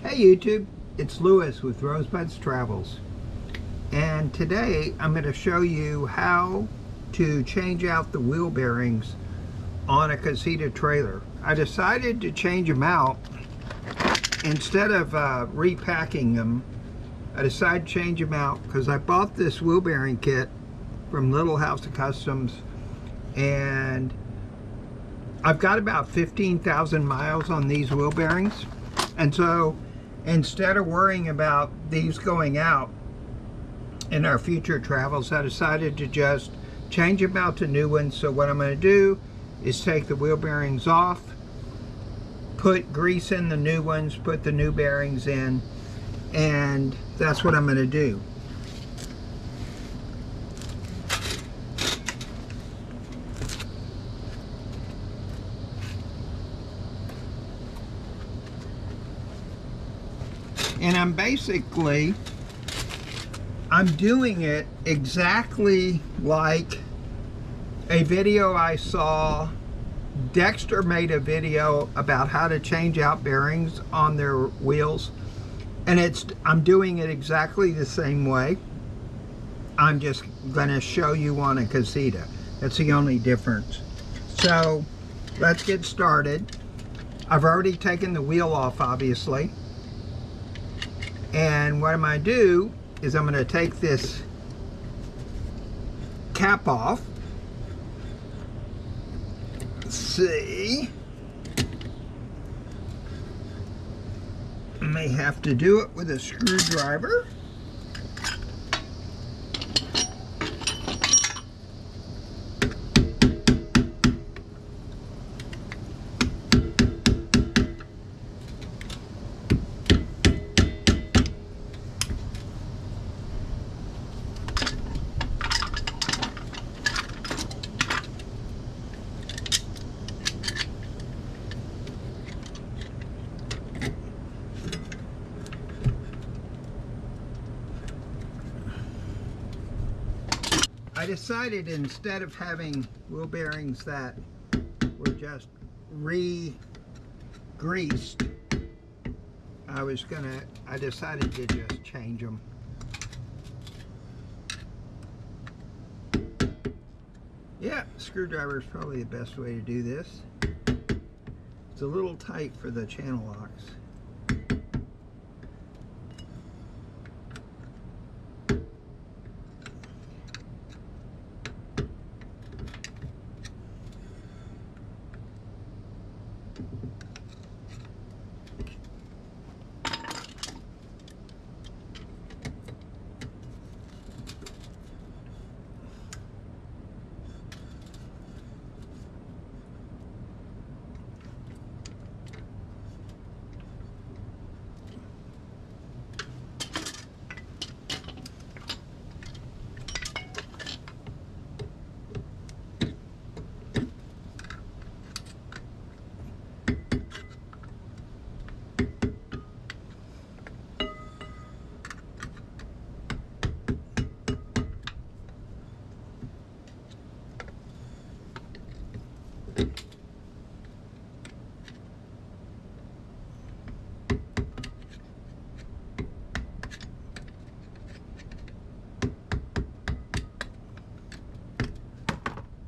Hey YouTube, it's Lewis with Rosebud's Travels, and today I'm going to show you how to change out the wheel bearings on a Casita trailer. I decided to change them out instead of repacking them. I decided to change them out because I bought this wheel bearing kit from Little House of Customs, and I've got about 15,000 miles on these wheel bearings, and so instead of worrying about these going out in our future travels, I decided to just change them out to new ones. So what I'm going to do is take the wheel bearings off, put grease in the new ones, put the new bearings in, and that's what I'm going to do. And I'm doing it exactly like a video I saw. Dexter made a video about how to change out bearings on their wheels, and I'm doing it exactly the same way. I'm just going to show you on a Casita. That's the only difference. So let's get started. I've already taken the wheel off, obviously. And what I'm going to do is I'm going to take this cap off. Let's see. I may have to do it with a screwdriver. I decided instead of having wheel bearings that were just re-greased, I decided to just change them. Yeah, screwdriver is probably the best way to do this. It's a little tight for the channel locks.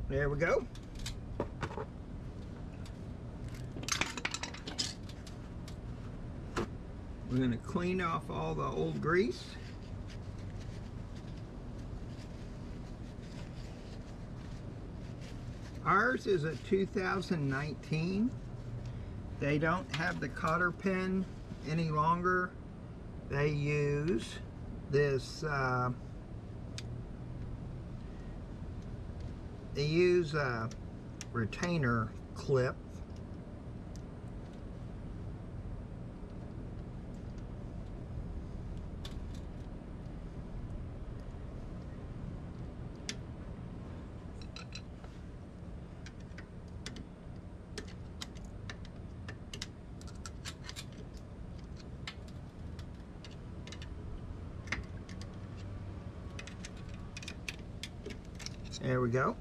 There we go. We're going to clean off all the old grease. Ours is a 2019. They don't have the cotter pin any longer. They use this they use a retainer clip. There we go.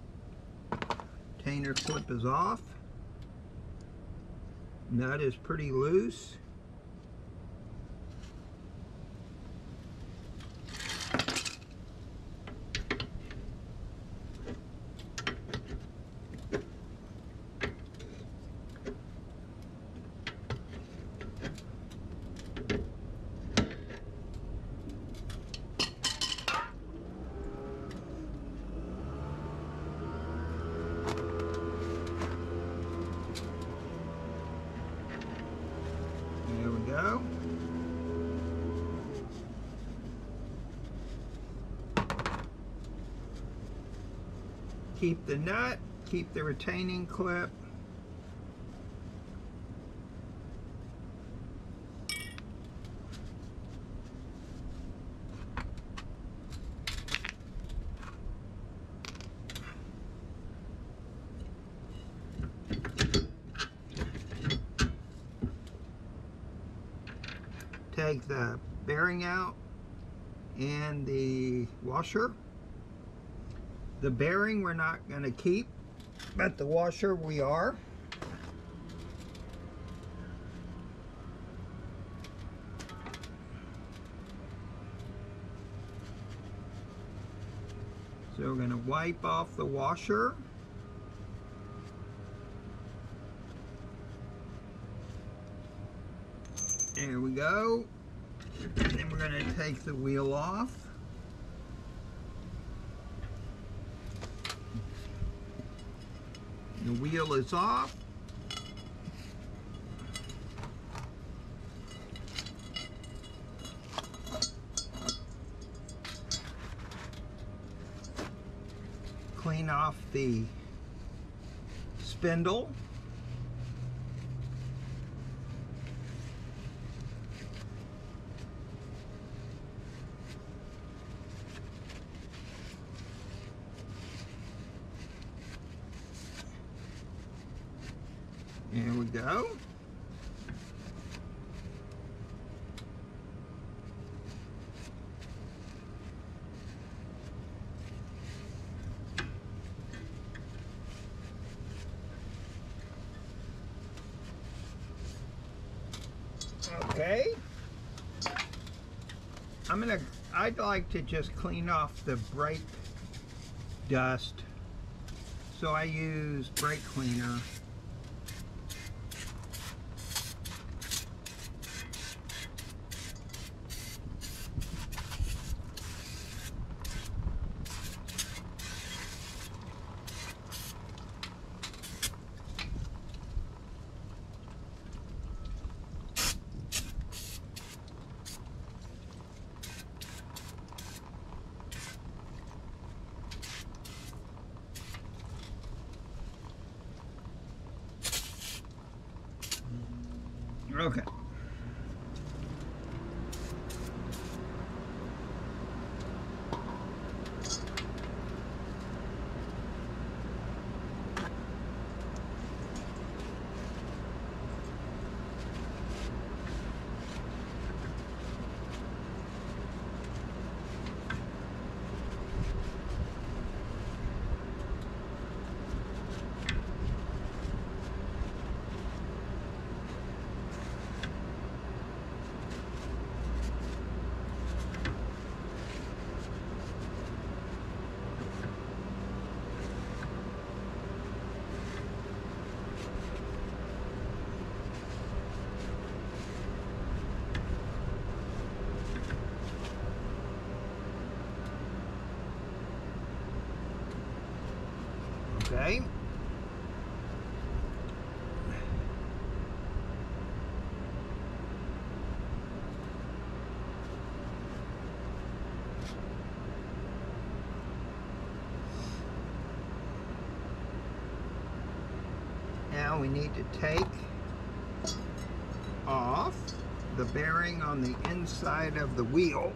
Retainer clip is off. Nut is pretty loose. go. Keep the nut, keep the retaining clip. Take the bearing out and the washer. The bearing we're not going to keep, but the washer we are. So we're going to wipe off the washer. There we go. And then we're going to take the wheel off. The wheel is off. Clean off the spindle. There we go. Okay. I'd like to just clean off the brake dust. So I use brake cleaner. Okay. Okay. Now we need to take off the bearing on the inside of the wheel.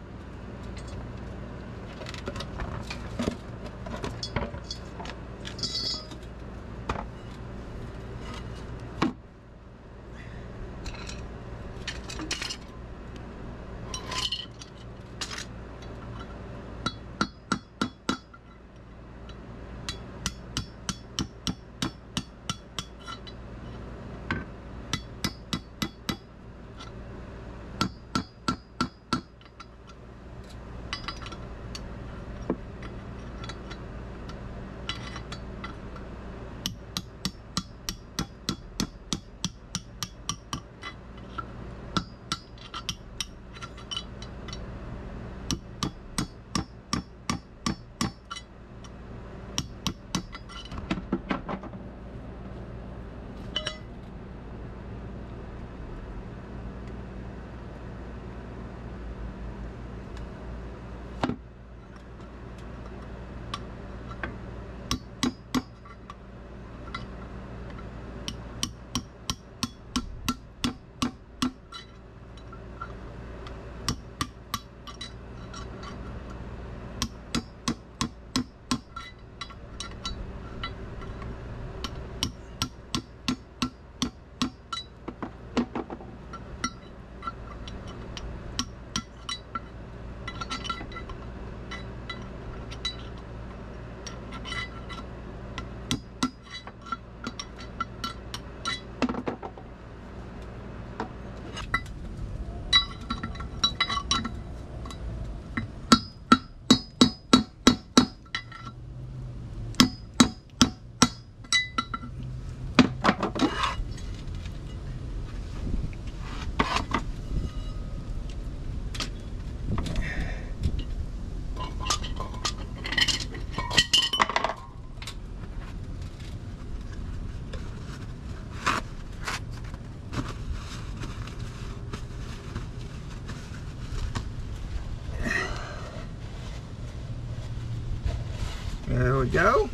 There we go.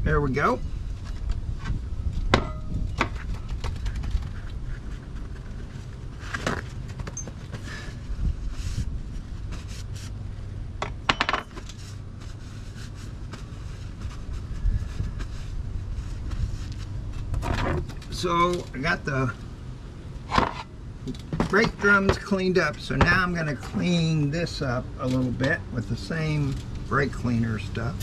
There we go. So I got the brake drums cleaned up, so now I'm going to clean this up a little bit with the same brake cleaner stuff.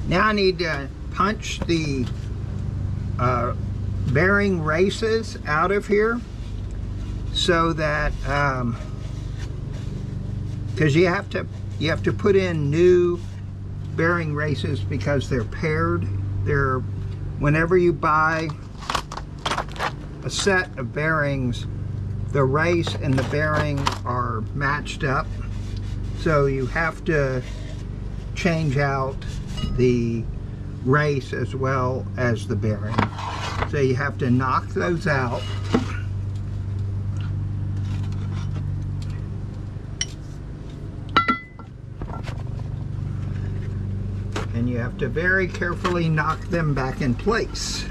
Now I need to punch the bearing races out of here so that because you have to put in new bearing races because they're paired. Whenever you buy a set of bearings, the race and the bearing are matched up, so you have to change out the race as well as the bearing. So you have to knock those out. And you have to very carefully knock them back in place.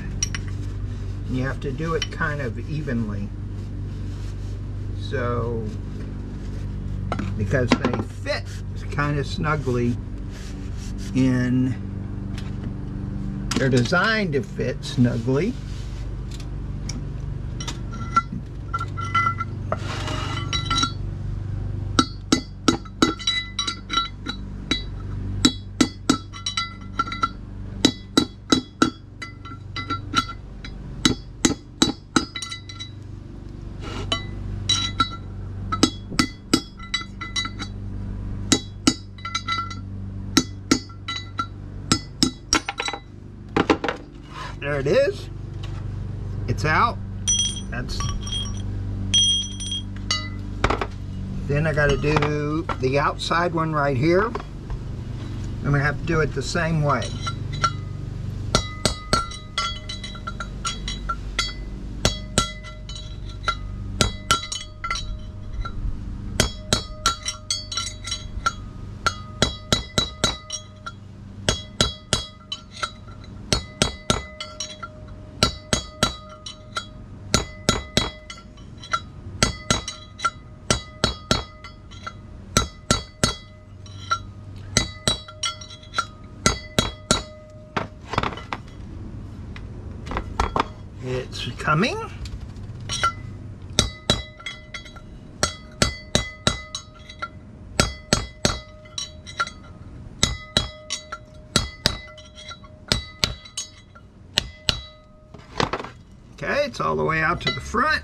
And you have to do it kind of evenly. So, because they fit kind of snugly in, they're designed to fit snugly. There it is. It's out. Then I got to do the outside one right here. I'm going to have to do it the same way. coming. Okay, it's all the way out to the front.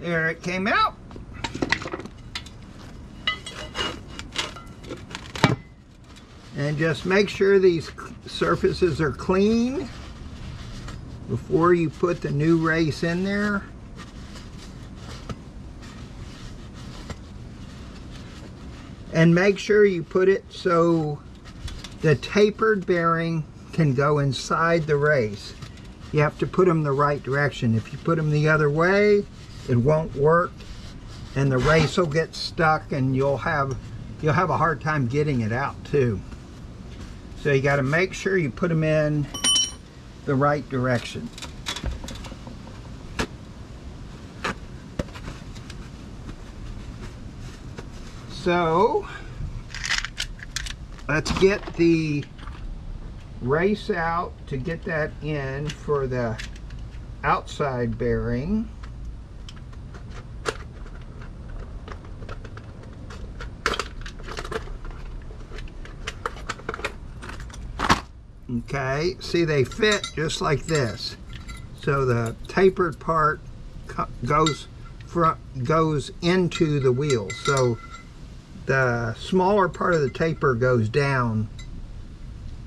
There it came out. And just make sure these surfaces are clean before you put the new race in there. And make sure you put it so the tapered bearing can go inside the race. You have to put them the right direction. If you put them the other way, it won't work, and the race will get stuck, and you'll have a hard time getting it out too. So you got to make sure you put them in the right direction. So let's get the race out to get that in for the outside bearing. Okay, see, they fit just like this. So the tapered part goes into the wheel. So the smaller part of the taper goes down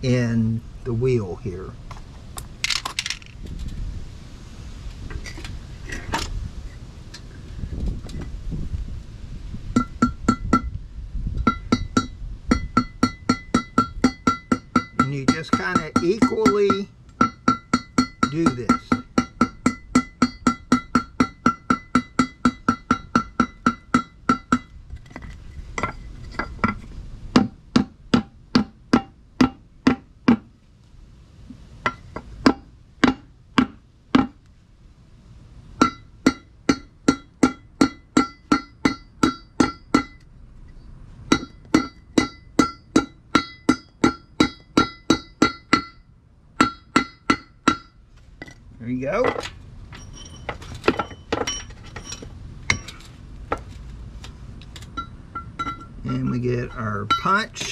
in the wheel here. And you just kind of equally do this. There you go. And we get our punch.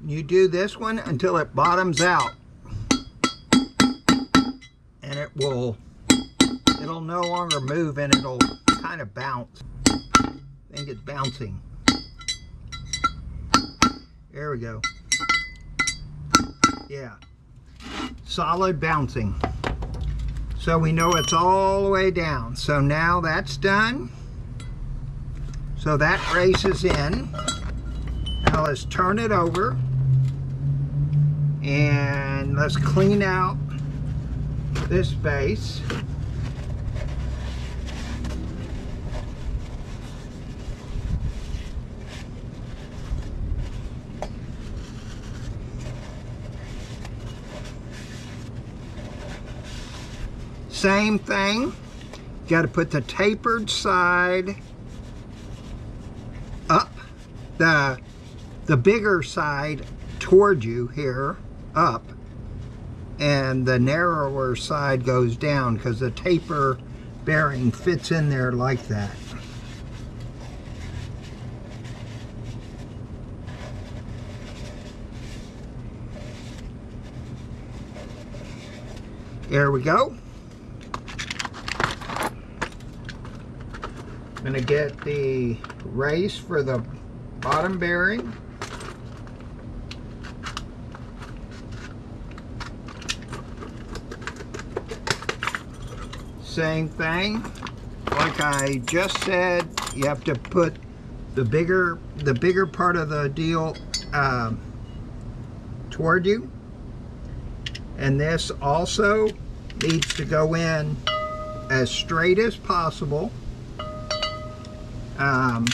You do this one until it bottoms out, and it'll no longer move, and it'll kind of bounce. I think it's bouncing. There we go. Yeah, solid bouncing. So we know it's all the way down. So now that's done. So that races in. Now let's turn it over and let's clean out this base. Same thing, you got to put the tapered side up, the bigger side toward you here, up, and the narrower side goes down because the taper bearing fits in there like that. There we go. I'm going to get the race for the bottom bearing. Same thing, like I just said, you have to put the bigger part of the deal toward you, and this also needs to go in as straight as possible. I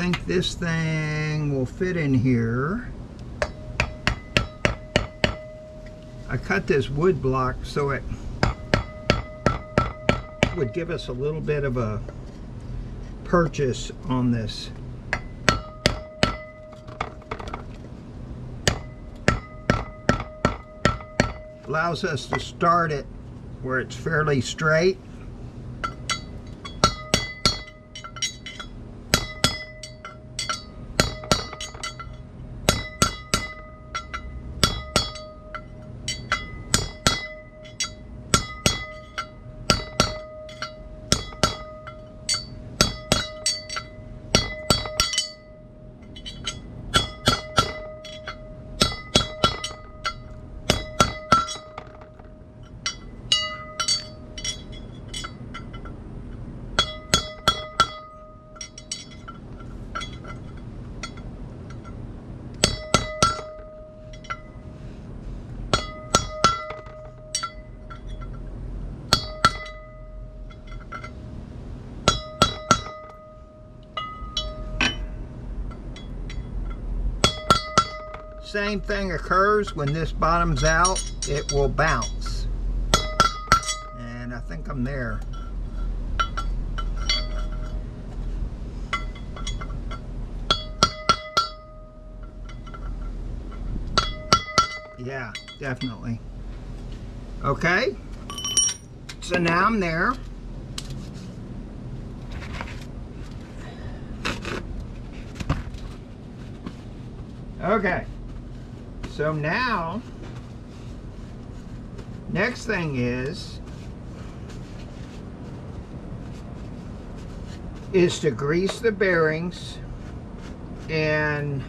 think this thing will fit in here. I cut this wood block so it would give us a little bit of a purchase on this. Allows us to start it where it's fairly straight. Same thing occurs when this bottoms out, it will bounce. And I think I'm there. Yeah, definitely. Okay, so now I'm there. Okay. So now, next thing is to grease the bearings, and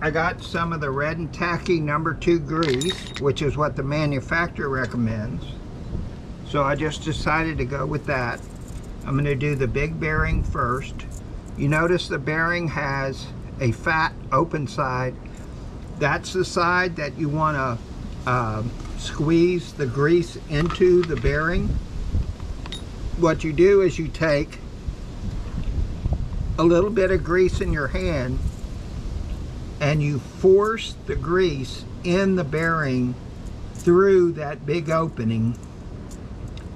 I got some of the red and tacky number 2 grease, which is what the manufacturer recommends. So I just decided to go with that. I'm going to do the big bearing first. You notice the bearing has a fat open side. That's the side that you want to squeeze the grease into the bearing. What you do is you take a little bit of grease in your hand and you force the grease in the bearing through that big opening,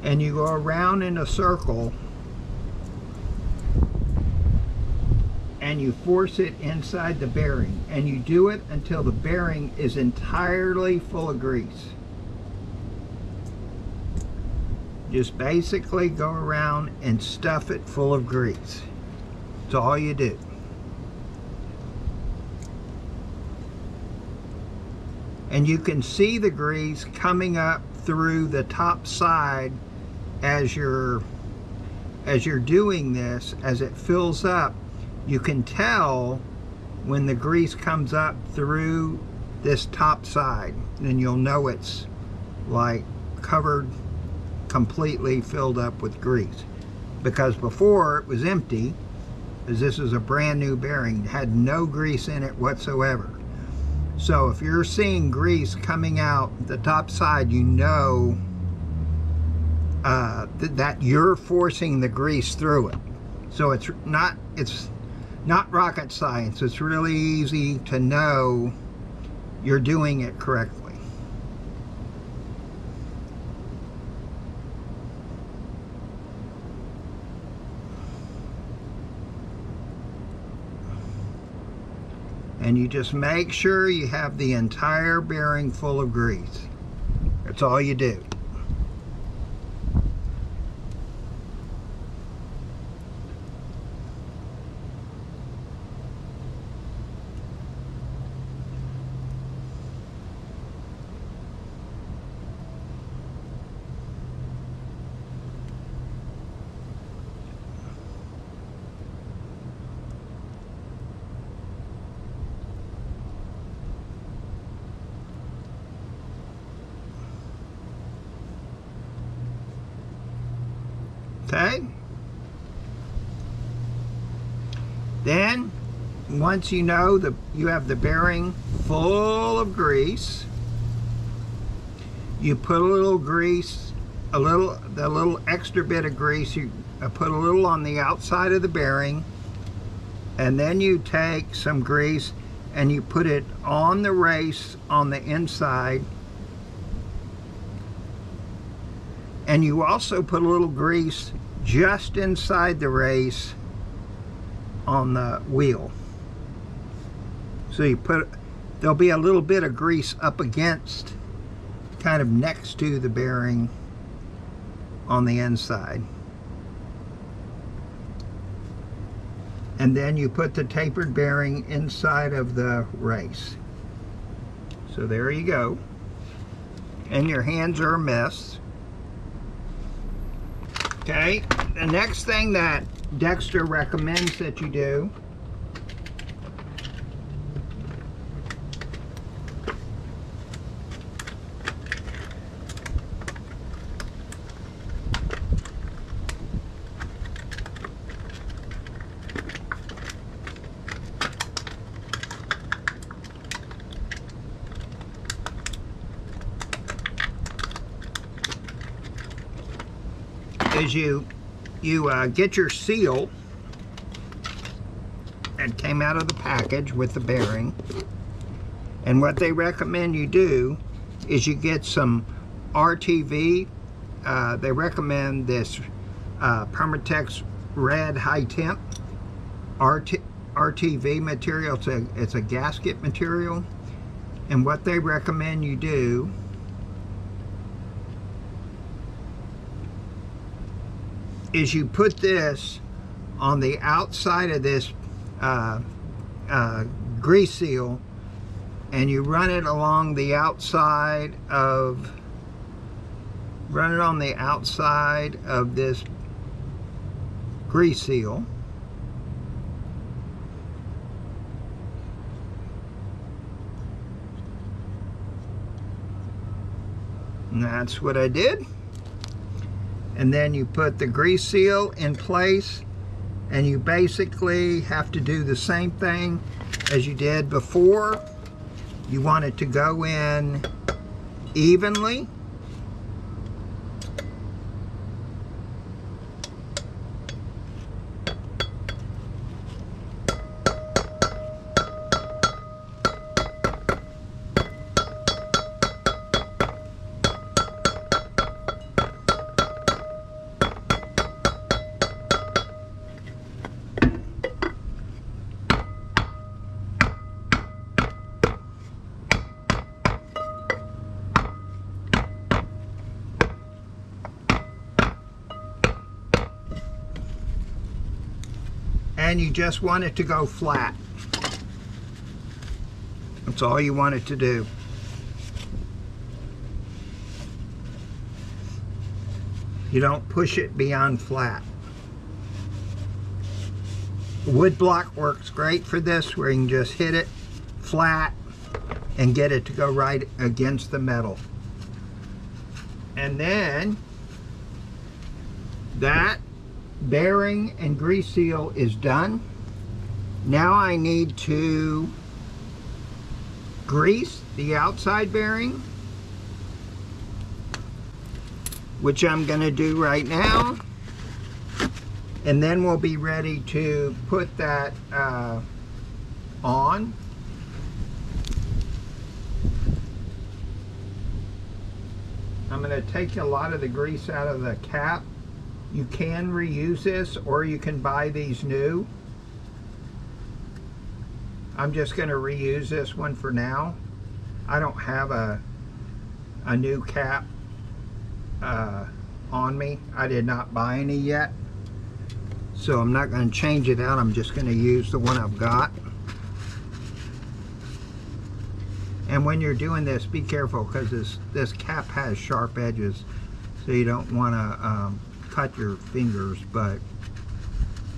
and you go around in a circle and you force it inside the bearing, and you do it until the bearing is entirely full of grease. Just basically go around and stuff it full of grease. That's all you do. And you can see the grease coming up through the top side as you're doing this. As it fills up, you can tell when the grease comes up through this top side, then you'll know it's like covered, completely filled up with grease. Because before it was empty, as this is a brand new bearing, it had no grease in it whatsoever. So if you're seeing grease coming out the top side, you know that you're forcing the grease through it. So it's not rocket science. It's really easy to know you're doing it correctly. And you just make sure you have the entire bearing full of grease. That's all you do. Okay, then once you know that you have the bearing full of grease, you put a little grease, the little extra bit of grease, you put a little on the outside of the bearing, and then you take some grease and you put it on the race on the inside. And you also put a little grease just inside the race on the wheel. So you there'll be a little bit of grease up against, kind of next to the bearing on the inside. And then you put the tapered bearing inside of the race. So there you go. And your hands are a mess. Okay, the next thing that Dexter recommends that you do is you get your seal that came out of the package with the bearing, and what they recommend you do is you get some RTV. They recommend this Permatex Red High Temp RTV material. It's a gasket material, and what they recommend you do is you put this on the outside of this grease seal, and you run it along the outside of this grease seal. And that's what I did. And then you put the grease seal in place, and you basically have to do the same thing as you did before. You want it to go in evenly. And you just want it to go flat. That's all you want it to do. You don't push it beyond flat. Wood block works great for this, where you can just hit it flat and get it to go right against the metal. And then that bearing and grease seal is done. Now I need to grease the outside bearing, which I'm going to do right now. And then we'll be ready to put that on. I'm going to take a lot of the grease out of the cap. You can reuse this, or you can buy these new. I'm just going to reuse this one for now. I don't have a new cap on me. I did not buy any yet. So I'm not going to change it out. I'm just going to use the one I've got. And when you're doing this, be careful, because this cap has sharp edges, so you don't want to cut your fingers. But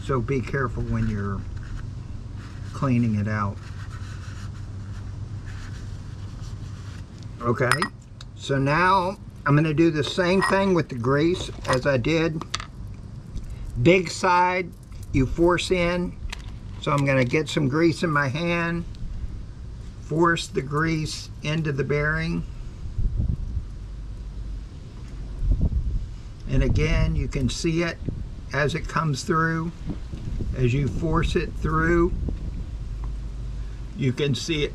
so be careful when you're cleaning it out. Okay, so now I'm going to do the same thing with the grease as I did. Big side, you force in. So I'm going to get some grease in my hand, force the grease into the bearing. And again, you can see it as it comes through. As you force it through, you can see it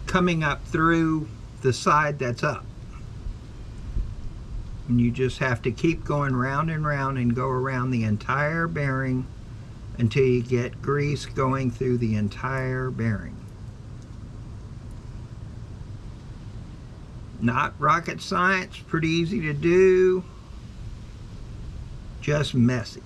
coming up through the side that's up. And you just have to keep going round and round and go around the entire bearing until you get grease going through the entire bearing. Not rocket science, pretty easy to do, just messy.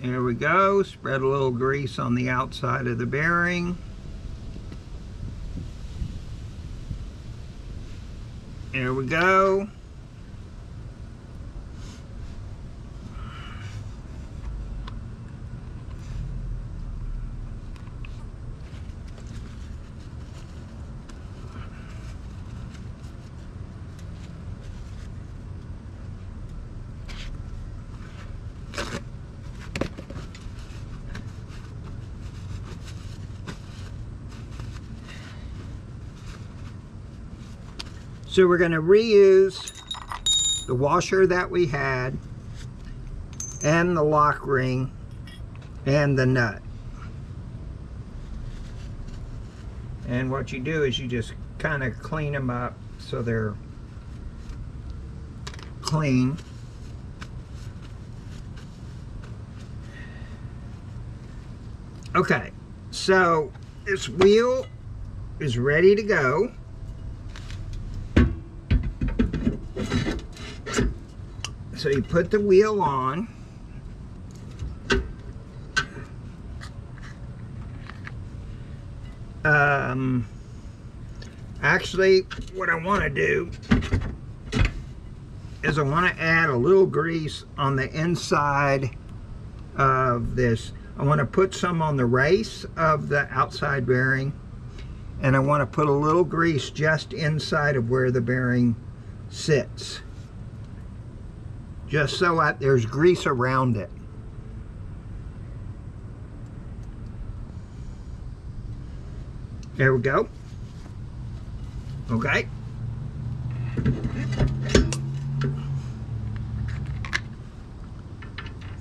There we go. Spread a little grease on the outside of the bearing. There we go. So we're going to reuse the washer that we had, and the lock ring, and the nut. And what you do is you just kind of clean them up so they're clean. Okay, so this wheel is ready to go. So you put the wheel on. Actually, what I want to do is I want to add a little grease on the inside of this. I want to put some on the race of the outside bearing, and I want to put a little grease just inside of where the bearing sits, just so there's grease around it. There we go. Okay.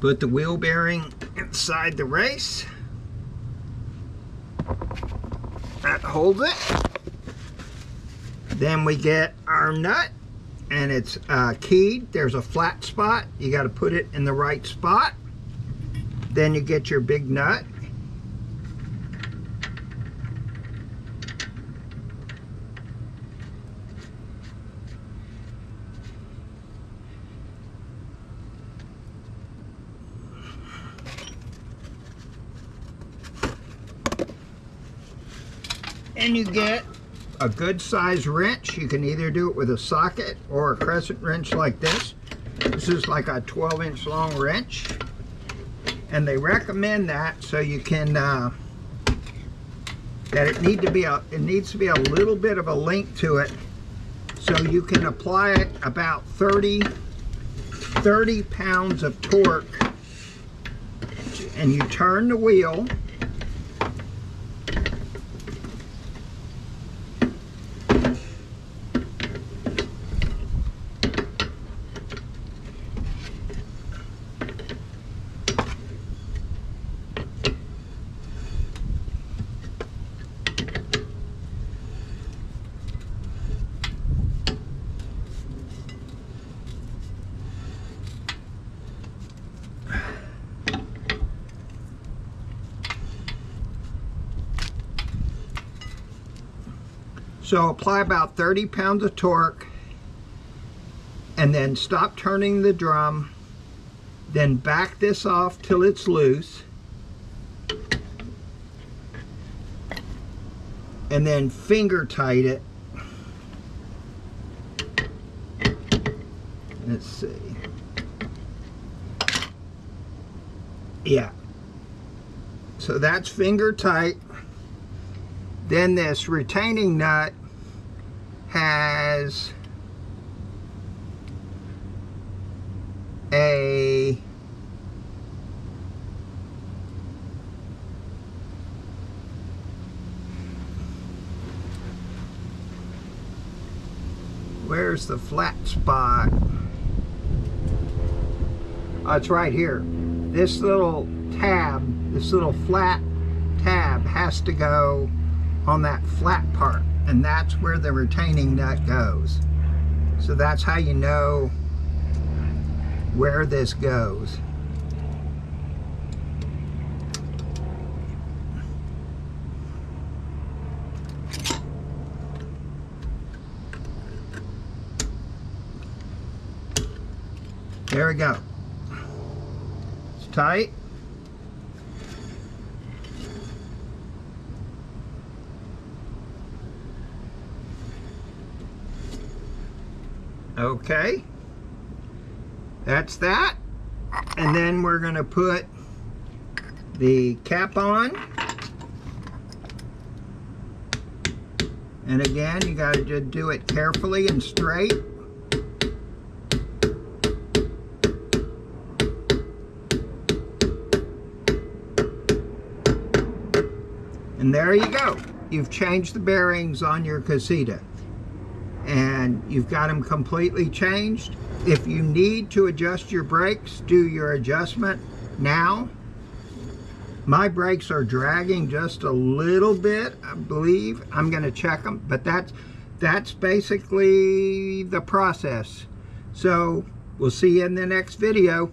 Put the wheel bearing inside the race. That holds it. Then we get our nut, and it's keyed. There's a flat spot. You got to put it in the right spot. Then you get your big nut. And you get a good size wrench. You can either do it with a socket or a crescent wrench like this. This is like a 12-inch long wrench. And they recommend that so you can, that it needs to be a little bit of a length to it, so you can apply it about 30 pounds of torque. And you turn the wheel. So apply about 30 pounds of torque, and then stop turning the drum, then back this off till it's loose, and then finger tight it. Let's see. Yeah. So that's finger tight. Then this retaining nut has a where's the flat spot? Oh, it's right here. This little tab, this little flat tab has to go on that flat part, and that's where the retaining nut goes. So that's how you know where this goes. There we go. It's tight. Okay, that's that. And then we're going to put the cap on. And again, you got to do it carefully and straight. And there you go. You've changed the bearings on your Casita. And you've got them completely changed. If you need to adjust your brakes, do your adjustment now. My brakes are dragging just a little bit, I believe. I'm going to check them, but that's basically the process. So we'll see you in the next video.